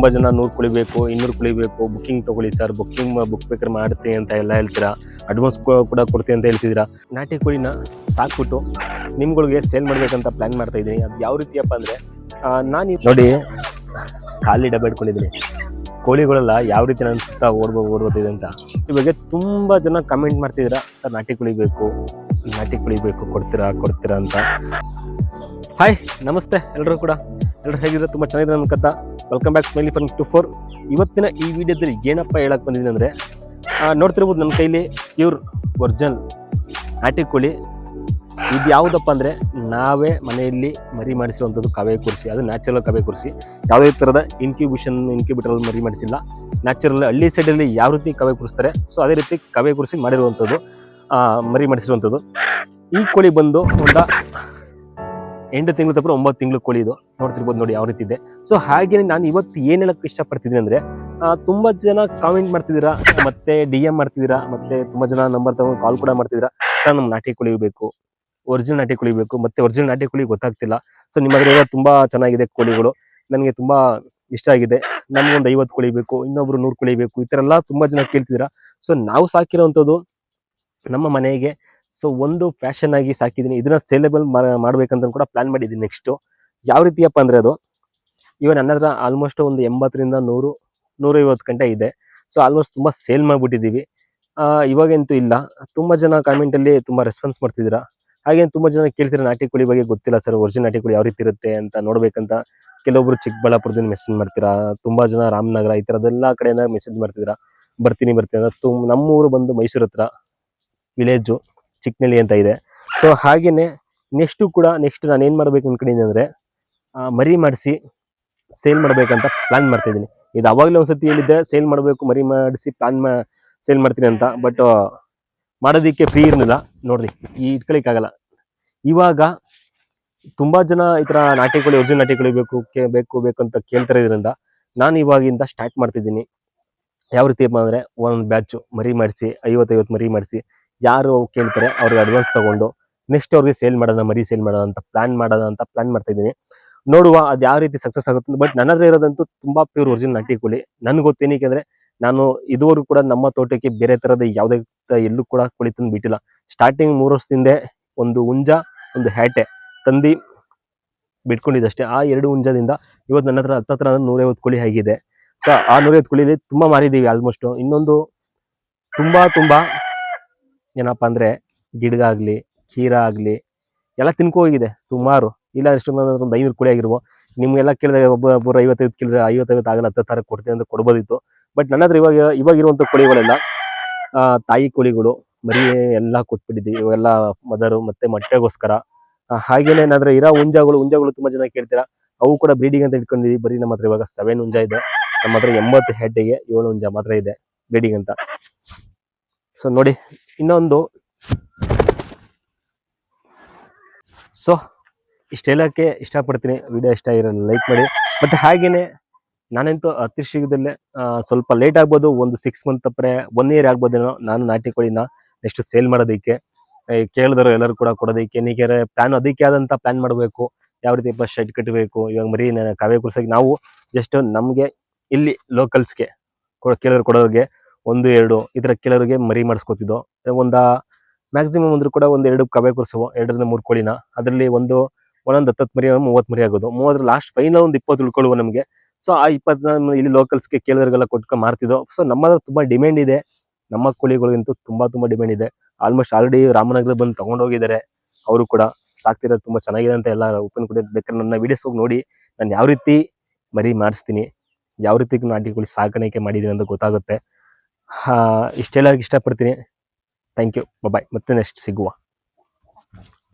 ತುಂಬ ಜನ 100 ಕೋಳಿ ಬೇಕು, 200 ಕೋಳಿ ಬೇಕು, ಬುಕ್ಕಿಂಗ್ ತೊಗೊಳ್ಳಿ ಸರ್, ಬುಕ್ ಬೇಕಾದ್ರೆ ಮಾಡ್ತೀನಿ ಅಂತ ಎಲ್ಲ ಹೇಳ್ತೀರಾ, ಅಡ್ವಾನ್ಸ್ ಕೂಡ ಕೊಡ್ತೀನಿ ಅಂತ ಹೇಳ್ತಿದ್ದೀರಾ. ನಾಟಿ ಕೋಳಿನ ಸಾಕ್ಬಿಟ್ಟು ನಿಮ್ಗಳಿಗೆ ಸೇಲ್ ಮಾಡಬೇಕಂತ ಪ್ಲ್ಯಾನ್ ಮಾಡ್ತಾ ಇದ್ದೀನಿ. ಅದು ಯಾವ ರೀತಿಯಪ್ಪ ಅಂದರೆ, ನಾನು ನೋಡಿ ಖಾಲಿ ಡಬ್ಬೆ ಇಟ್ಕೊಂಡಿದ್ದೀನಿ. ಕೋಳಿಗಳೆಲ್ಲ ಯಾವ ರೀತಿ ನನ್ನ ಸುತ್ತ ಓಡ್ಬೋದಿದೆ ಅಂತ ಇವಾಗ ತುಂಬ ಜನ ಕಮೆಂಟ್ ಮಾಡ್ತಿದ್ದೀರಾ, ಸರ್ ನಾಟಿ ಕೋಳಿ ಬೇಕು ಕೊಡ್ತೀರಾ ಅಂತ. ಹಾಯ್ ನಮಸ್ತೆ ಎಲ್ಲರೂ ಹೇಗಿದ್ರೆ ತುಂಬ ಚೆನ್ನಾಗಿದೆ ನಮ್ಮ ಕಥಾ. Welcome back smiley farm 24. ಇವತ್ತಿನ ಈ ವಿಡಿಯೋದಲ್ಲಿ ಏನಪ್ಪ ಹೇಳಕ್ಕೆ ಬಂದಿದ್ದೀನಿ ಅಂದರೆ, ನೋಡ್ತಿರ್ಬೋದು ನನ್ನ ಕೈಲಿ ಪ್ಯೂರ್ ಒರಿಜಿನಲ್ ನಾಟಿ ಕೋಳಿ. ಇದು ಯಾವುದಪ್ಪ ಅಂದರೆ, ನಾವೇ ಮನೆಯಲ್ಲಿ ಮರಿ ಮಾಡಿಸಿರುವಂಥದ್ದು ಕವೆ ಕುರಿಸಿ. ಅದು ನ್ಯಾಚುರಲ್ ಕವೆ ಕುರಿಸಿ, ಯಾವುದೇ ಥರದ ಇನ್ಕ್ಯುಬೇಟರಲ್ಲಿ ಮರಿ ಮಾಡಿಸಿಲ್ಲ. ನ್ಯಾಚುರಲ್ ಹಳ್ಳಿ ಸೈಡಲ್ಲಿ ಯಾವ ರೀತಿ ಕವೆ ಕುರಿಸ್ತಾರೆ, ಸೊ ಅದೇ ರೀತಿ ಕವೆ ಕುರಿಸಿ ಮಾಡಿರುವಂಥದ್ದು, ಮರಿ ಮಾಡಿಸಿರುವಂಥದ್ದು. ಈ ಕೋಳಿ ಬಂದು ಒಂದು 8 ತಿಂಗಳು ತಪ್ಪು 9 ತಿಂಗಳು ಕೋಳಿ. ಇದು ನೋಡ್ತಿರ್ಬೋದು ನೋಡಿ ಯಾವ ರೀತಿ ಇದೆ. ಸೊ ಹಾಗೆ ನಾನು ಇವತ್ತು ಏನು ಹೇಳಕ್ಕೆ ಇಷ್ಟಪಡ್ತಿದ್ದೀನಿ ಅಂದರೆ, ತುಂಬ ಜನ ಕಾಮೆಂಟ್ ಮಾಡ್ತಿದ್ದೀರಾ, ಮತ್ತೆ DM ಮಾಡ್ತಿದ್ದೀರಾ, ಮತ್ತೆ ತುಂಬ ಜನ ನಂಬರ್ ತಗೊಂಡು ಕಾಲ್ ಕೂಡ ಮಾಡ್ತಿದ್ದೀರಾ, ಸರ್ ನಮ್ಗೆ ನಾಟಿ ಕೋಳಿ ಬೇಕು, ಒರಿಜಿನಲ್ ನಾಟಿ ಕೋಳಿ ಬೇಕು, ಮತ್ತೆ ಒರಿಜಿನಲ್ ನಾಟಿ ಕೋಳಿ ಗೊತ್ತಾಗ್ತಿಲ್ಲ. ಸೊ ನಿಮ್ಮ ಹತ್ರ ತುಂಬ ಚೆನ್ನಾಗಿದೆ ಕೋಳಿಗಳು, ನನಗೆ ತುಂಬ ಇಷ್ಟ ಆಗಿದೆ, ನಮಗೊಂದು 50 ಕೋಳಿ ಬೇಕು, ಇನ್ನೊಬ್ರು 100 ಕೋಳಿ ಬೇಕು, ಈ ಥರ ಎಲ್ಲ ತುಂಬ ಜನ ಕೇಳ್ತಿದ್ದೀರಾ. ಸೊ ನಾವು ಸಾಕಿರೋವಂಥದ್ದು ನಮ್ಮ ಮನೆಗೆ, ಸೊ ಒಂದು ಪ್ಯಾಷನ್ ಆಗಿ ಸಾಕಿದ್ದೀನಿ. ಇದನ್ನ ಸೇಲೆಬಲ್ ಮಾಡ್ಬೇಕಂತ ಕೂಡ ಪ್ಲಾನ್ ಮಾಡಿದ್ದೀನಿ. ನೆಕ್ಸ್ಟು ಯಾವ ರೀತಿಯಪ್ಪ ಅಂದರೆ, ಅದು ಇವಾಗ ನನ್ನ ಹತ್ರ ಆಲ್ಮೋಸ್ಟ್ ಒಂದು 80ರಿಂದ 100-150 ಗಂಟೆ ಇದೆ. ಸೊ ಆಲ್ಮೋಸ್ಟ್ ತುಂಬ ಸೇಲ್ ಮಾಡಿಬಿಟ್ಟಿದ್ದೀವಿ. ಇವಾಗಂತೂ ಇಲ್ಲ. ತುಂಬ ಜನ ಕಾಮೆಂಟಲ್ಲಿ ತುಂಬ ರೆಸ್ಪಾನ್ಸ್ ಮಾಡ್ತಿದ್ದೀರಾ. ಹಾಗೇನು ತುಂಬ ಜನ ಕೇಳ್ತೀರಾ, ನಾಟಿ ಕೋಳಿ ಬಗ್ಗೆ ಗೊತ್ತಿಲ್ಲ ಸರ್, ಒರಿಜಿನಲ್ ನಾಟಿ ಕೋಳಿ ಯಾವ ರೀತಿ ಇರುತ್ತೆ ಅಂತ ನೋಡ್ಬೇಕಂತ. ಕೆಲವೊಬ್ರು ಚಿಕ್ಕಬಳ್ಳಾಪುರದಿಂದ ಮೆಸೇಜ್ ಮಾಡ್ತೀರಾ, ತುಂಬ ಜನ ರಾಮನಗರ ಈ ಥರದ್ದೆಲ್ಲ ಕಡೆಯಿಂದ ಮೆಸೇಜ್ ಮಾಡ್ತಿದ್ದೀರಾ, ಬರ್ತೀನಿ ಅಂತ. ನಮ್ಮೂರು ಬಂದು ಮೈಸೂರು ಹತ್ರ ವಿಲೇಜು ಚಿಕ್ಕನಳ್ಳಿ ಅಂತ ಇದೆ. ಸೊ ಹಾಗೆಯೇ ನೆಕ್ಸ್ಟ್ ನಾನು ಏನು ಮಾಡಬೇಕು ಅಂದ್ಕೊಂಡಿದ್ದೀನಿ ಅಂದರೆ, ಮರಿ ಮಾಡಿಸಿ ಸೇಲ್ ಮಾಡಬೇಕಂತ ಪ್ಲ್ಯಾನ್ ಮಾಡ್ತಾಯಿದ್ದೀನಿ. ಇದು ಅವಾಗಲೇ ಒಂದ್ಸತಿ ಹೇಳಿದ್ದೆ, ಸೇಲ್ ಮಾಡಬೇಕು, ಮರಿ ಮಾಡಿಸಿ ಸೇಲ್ ಮಾಡ್ತೀನಿ ಅಂತ. ಬಟ್ ಮಾಡೋದಕ್ಕೆ ಫ್ರೀ ಇರಲಿಲ್ಲ ನೋಡ್ರಿ, ಇಟ್ಕೊಳ್ಳಿಕ್ಕಾಗಲ್ಲ. ಇವಾಗ ತುಂಬ ಜನ ಈ ಥರ ನಾಟಿ ಕೋಳಿ, ಒರಿಜಿನಲ್ ನಾಟಿ ಕೋಳಿ ಬೇಕು ಅಂತ ಕೇಳ್ತಾ ಇರೋದ್ರಿಂದ ನಾನು ಇವಾಗಿಂದ ಸ್ಟಾರ್ಟ್ ಮಾಡ್ತಿದ್ದೀನಿ. ಯಾವ ರೀತಿ ಅಂದರೆ, ಒಂದು ಬ್ಯಾಚು ಮರಿ ಮಾಡಿಸಿ 50 ಮರಿ ಮಾಡಿಸಿ, ಯಾರು ಕೇಳ್ತಾರೆ ಅವ್ರಿಗೆ ಅಡ್ವಾನ್ಸ್ ತೊಗೊಂಡು ನೆಕ್ಸ್ಟ್ ಅವ್ರಿಗೆ ಮರಿ ಸೇಲ್ ಮಾಡೋಣ ಅಂತ ಪ್ಲ್ಯಾನ್ ಮಾಡ್ತಾಯಿದ್ದೀನಿ. ನೋಡುವ ಅದು ಯಾವ ರೀತಿ ಸಕ್ಸಸ್ ಆಗುತ್ತೆ. ಬಟ್ ನನ್ನ ಹತ್ರ ಇರೋದಂತೂ ತುಂಬ ಪ್ಯೂರ್ ಒರಿಜಿನಲ್ ನಾಟಿ ಕೋಳಿ. ನನಗೆ ಗೊತ್ತೇನಕ್ಕೆ ಅಂದರೆ, ನಾನು ಇದುವರೆಗೂ ಕೂಡ ನಮ್ಮ ತೋಟಕ್ಕೆ ಬೇರೆ ಥರದ ಯಾವುದೇ ಎಲ್ಲೂ ಕೂಡ ಕೋಳಿ ತಂದು ಬಿಟ್ಟಿಲ್ಲ. ಸ್ಟಾರ್ಟಿಂಗ್ 3 ವರ್ಷದಿಂದ ಒಂದು ಹುಂಜ, ಒಂದು ಹ್ಯಾಟೆ ತಂದು ಬಿಟ್ಕೊಂಡಿದ್ದಷ್ಟೇ. ಆ 2 ಹುಂಜದಿಂದ ಇವತ್ತು ನನ್ನ ಹತ್ರ 150 ಕೋಳಿ ಆಗಿದೆ. ಸೊ ಆ 150 ಕೋಳಿಲಿ ತುಂಬ ಮಾರಿದ್ದೀವಿ ಆಲ್ಮೋಸ್ಟು. ಇನ್ನೊಂದು ತುಂಬ ಏನಪ್ಪ ಅಂದರೆ, ಗಿಡಗಾಗಲಿ ಕ್ಷೀರ ಆಗಲಿ ಎಲ್ಲ ತಿನ್ಕೋಗಿದೆ ಸುಮಾರು. ಇಲ್ಲ ಎಷ್ಟು ಒಂದು 500 ಕೋಳಿ ಆಗಿರ್ಬೋದು. ನಿಮಗೆಲ್ಲ ಕೇಳಿದಾಗ ಒಬ್ಬರು 55 ಕೇಳಿದ್ರೆ 55 ಆಗಲ್ಲ, 10 ಥರ ಕೊಡ್ತೀನಿ ಅಂತ ಕೊಡ್ಬೋದಿತ್ತು. ಬಟ್ ನನ್ನ ಹತ್ರ ಇವಾಗಿರುವಂಥ ಕೋಳಿಗಳೆಲ್ಲ ತಾಯಿ ಕೋಳಿಗಳು, ಮರಿ ಎಲ್ಲ ಕೊಟ್ಬಿಟ್ಟಿದ್ದೀವಿ. ಇವೆಲ್ಲ ಮದರು ಮತ್ತು ಮೊಟ್ಟೆಗೋಸ್ಕರ. ಹಾಗೇನೇ ನನ್ನ ಹತ್ರ ಇರೋ ಹುಂಜಗಳು ತುಂಬ ಜನ ಕೇಳ್ತೀರಾ, ಅವು ಕೂಡ ಬ್ರೀಡಿಂಗ್ ಅಂತ ಇಟ್ಕೊಂಡಿದ್ದೀವಿ. ಬರೀ ನಮ್ಮ ಹತ್ರ ಇವಾಗ 7 ಹುಂಜ ಇದೆ. ನಮ್ಮ ಹತ್ರ 80 ಹೆಡ್ಡಿಗೆ 7 ಹುಂಜ ಮಾತ್ರ ಇದೆ ಬ್ರೀಡಿಂಗ್ ಅಂತ. ಸೊ ನೋಡಿ, ಇನ್ನೊಂದು ಸೊ ಇಷ್ಟೆಲ್ಲಕ್ಕೆ ಇಷ್ಟಪಡ್ತೀನಿ. ವಿಡಿಯೋ ಇಷ್ಟ ಆಗಿರಲ್ಲ ಲೈಕ್ ಮಾಡಿ. ಮತ್ತು ಹಾಗೆಯೇ ನಾನಂತೂ ಅತಿ ಶೀಘ್ರದಲ್ಲೇ, ಸ್ವಲ್ಪ ಲೇಟ್ ಆಗ್ಬೋದು, ಒಂದು 6 ಮಂತ್ 1 ಇಯರ್ ಆಗ್ಬೋದೇನೋ, ನಾನು ನಾಟಿ ಕೋಳಿನ ನೆಕ್ಸ್ಟ್ ಸೇಲ್ ಮಾಡೋದಕ್ಕೆ ಕೇಳಿದ್ರು ಎಲ್ಲರೂ ಕೂಡ ಕೊಡೋದಕ್ಕೆ. ನೀಕೆ ಪ್ಲ್ಯಾನ್ ಅದಕ್ಕೆ ಆದಂಥ ಪ್ಲ್ಯಾನ್ ಮಾಡಬೇಕು. ಯಾವ ರೀತಿ ಶೆಡ್ ಕಟ್ಟಬೇಕು. ಇವಾಗ ಮರಿ ಕಾವೇ ಕುರ್ಸೋಕೆ ನಾವು ಜಸ್ಟ್ ನಮಗೆ ಇಲ್ಲಿ ಲೋಕಲ್ಸ್ಗೆ ಕೊಡೋರಿಗೆ 1-2 ಈ ಥರ ಕೆಲವರಿಗೆ ಮರಿ ಮಾಡಿಸ್ಕೊತಿದ್ದೋ. ಒಂದು ಮ್ಯಾಕ್ಸಿಮಮ್ ಅಂದರೂ ಕೂಡ 1-2 ಕವೆ ಕುರ್ಸುವ, 2-3 ಕೋಳಿನ. ಅದರಲ್ಲಿ ಒಂದೊಂದು 10 ಮರಿ 30 ಮರಿ ಆಗೋದು. 30 ಲಾಸ್ಟ್ ಫೈನಲ್ ಒಂದು 20 ಉಳ್ಕೊಳ್ಳುವ ನಮಗೆ. ಸೊ ಆ 20 ಇಲ್ಲಿ ಲೋಕಲ್ಸ್ಗೆ ಕೇಳಿದ್ರಿಗೆಲ್ಲ ಕೊಟ್ಕೊಂಡು ಮಾರ್ತಿದ್ದೋ. ಸೊ ನಮ್ಮದು ತುಂಬ ಡಿಮ್ಯಾಂಡ್ ಇದೆ, ನಮ್ಮ ಕೋಳಿಗಳಿಗಂತೂ ತುಂಬ ಡಿಮ್ಯಾಂಡ್ ಇದೆ. ಆಲ್ಮೋಸ್ಟ್ ಆಲ್ರೆಡಿ ರಾಮನಗರ ಬಂದು ತೊಗೊಂಡೋಗಿದ್ದಾರೆ. ಅವರು ಕೂಡ ಸಾಕ್ತಿರೋದು ತುಂಬ ಚೆನ್ನಾಗಿದೆ ಅಂತ ಎಲ್ಲ ಓಪನ್ ಕೂಡ. ಬೇಕಾದ್ರೆ ನನ್ನ ವೀಡಿಯೋಸ್ ಹೋಗಿ ನೋಡಿ, ನಾನು ಯಾವ ರೀತಿ ಮರಿ ಮಾಡಿಸ್ತೀನಿ, ಯಾವ ರೀತಿ ನಾಟಿ ಕೋಳಿ ಸಾಕಾಣಿಕೆ ಮಾಡಿದ್ದೀನಿ ಅಂತ ಗೊತ್ತಾಗುತ್ತೆ. ಇಷ್ಟೆಲ್ಲ ಇಷ್ಟಪಡ್ತೀನಿ. ಥ್ಯಾಂಕ್ ಯು, ಬಾಯ್. ಮತ್ತೆ ನೆಕ್ಸ್ಟ್ ಸಿಗುವ.